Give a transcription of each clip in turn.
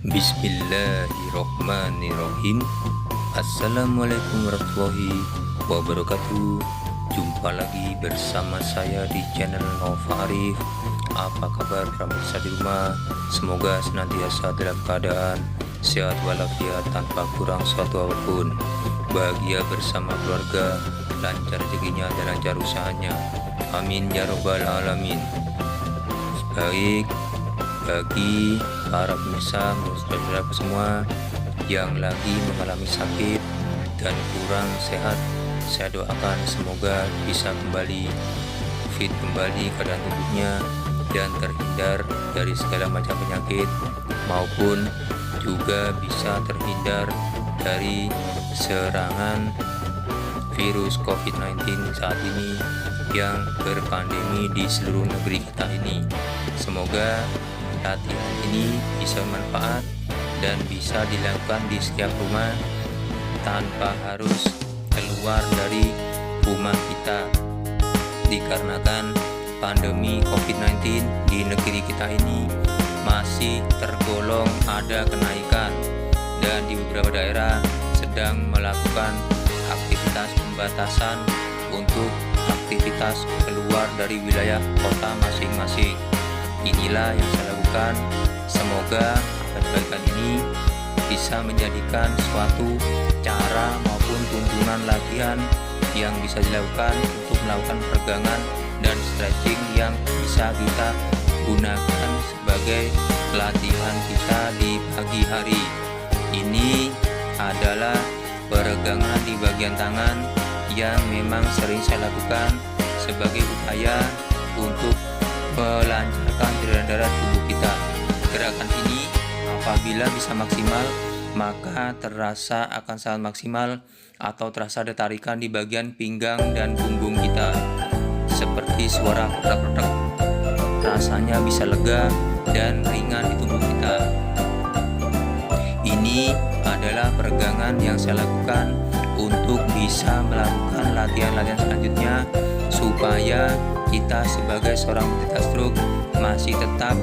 Bismillahirrohmanirrohim. Assalamualaikum warahmatullahi wabarakatuh. Jumpa lagi bersama saya di channel Nova Arif. Apa kabar pemirsa di rumah? Semoga senantiasa dalam keadaan sehat walafiat tanpa kurang suatu apapun. Bahagia bersama keluarga, lancar rezekinya dan lancar usahanya. Amin ya robbal alamin. Baik, bagi para pemirsa, saudara-saudara semua yang lagi mengalami sakit dan kurang sehat, saya doakan semoga bisa kembali fit kembali keadaan tubuhnya dan terhindar dari segala macam penyakit, maupun juga bisa terhindar dari serangan virus COVID-19 saat ini yang berpandemi di seluruh negeri kita ini. Semoga latihan ini bisa bermanfaat dan bisa dilakukan di setiap rumah tanpa harus keluar dari rumah kita, dikarenakan pandemi COVID-19 di negeri kita ini masih tergolong ada kenaikan dan di beberapa daerah sedang melakukan aktivitas pembatasan untuk aktivitas keluar dari wilayah kota masing-masing. Inilah yang saya lakukan. Semoga kebaikan ini bisa menjadikan suatu cara maupun tuntunan latihan yang bisa dilakukan untuk melakukan peregangan dan stretching yang bisa kita gunakan sebagai latihan kita di pagi hari. Ini adalah peregangan di bagian tangan yang memang sering saya lakukan sebagai upaya untuk melancarkan aliran darah tubuh kita. Gerakan ini apabila bisa maksimal, maka terasa akan sangat maksimal atau terasa ada tarikan di bagian pinggang dan punggung kita, seperti suara kretek-kretek. Rasanya bisa lega dan ringan di tubuh kita. Ini adalah peregangan yang saya lakukan untuk bisa melakukan latihan-latihan selanjutnya supaya kita sebagai seorang penderita stroke masih tetap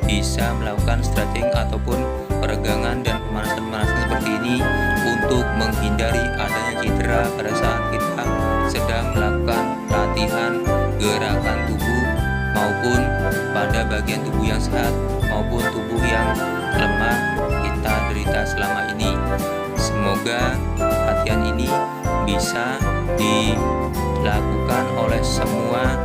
bisa melakukan stretching ataupun peregangan dan pemanasan-pemanasan seperti ini untuk menghindari adanya cedera pada saat kita sedang melakukan latihan gerakan tubuh, maupun pada bagian tubuh yang sehat maupun tubuh yang lemah kita derita selama ini. Semoga latihan ini bisa dilakukan oleh semua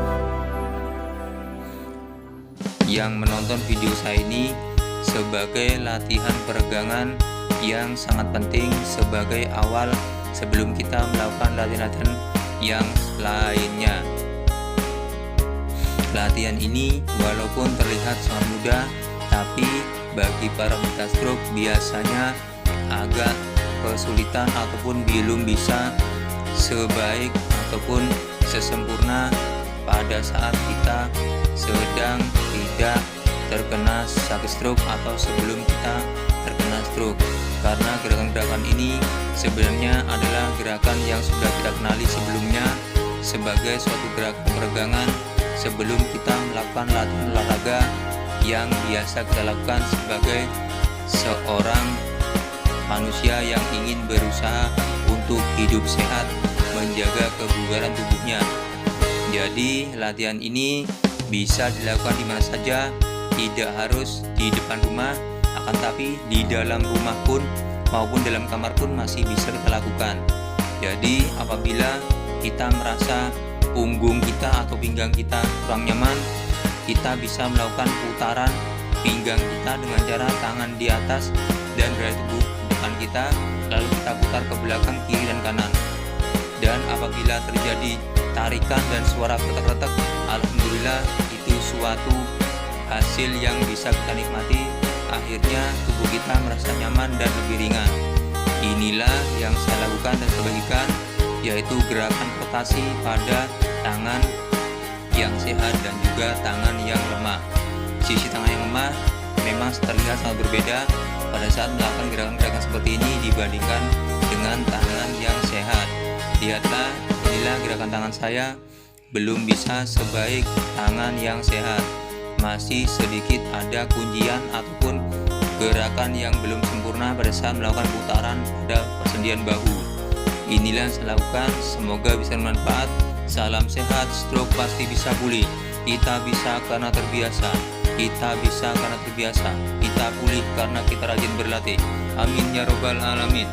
yang menonton video saya ini sebagai latihan peregangan yang sangat penting sebagai awal sebelum kita melakukan latihan-latihan yang lainnya. Latihan ini walaupun terlihat sangat mudah, tapi bagi para penderita stroke biasanya agak kesulitan ataupun belum bisa sebaik ataupun sesempurna pada saat kita sedang tidak terkena sakit stroke atau sebelum kita terkena stroke, karena gerakan-gerakan ini sebenarnya adalah gerakan yang sudah kita kenali sebelumnya sebagai suatu gerakan peregangan sebelum kita melakukan latihan olahraga yang biasa kita lakukan sebagai seorang manusia yang ingin berusaha untuk hidup sehat, menjaga kebugaran tubuhnya. Jadi latihan ini bisa dilakukan di mana saja, tidak harus di depan rumah, akan tapi di dalam rumah pun maupun dalam kamar pun masih bisa kita lakukan. Jadi apabila kita merasa punggung kita atau pinggang kita kurang nyaman, kita bisa melakukan putaran pinggang kita dengan cara tangan di atas dan berat tubuh depan kita, lalu kita putar ke belakang kiri dan kanan. Dan apabila terjadi tarikan dan suara kretek-kretek, alhamdulillah itu suatu hasil yang bisa kita nikmati. Akhirnya tubuh kita merasa nyaman dan lebih ringan. Inilah yang saya lakukan dan saya bagikan, yaitu gerakan rotasi pada tangan yang sehat dan juga tangan yang lemah. Sisi tangan yang lemah memang terlihat sangat berbeda pada saat melakukan gerakan-gerakan seperti ini dibandingkan dengan tangan yang sehat. Lihatlah, inilah gerakan tangan saya belum bisa sebaik tangan yang sehat. Masih sedikit ada kuncian ataupun gerakan yang belum sempurna pada saat melakukan putaran pada persendian bahu. Inilah yang saya lakukan, semoga bisa bermanfaat. Salam sehat, stroke pasti bisa pulih. Kita bisa karena terbiasa. Kita bisa karena terbiasa. Kita pulih karena kita rajin berlatih. Amin ya robbal alamin.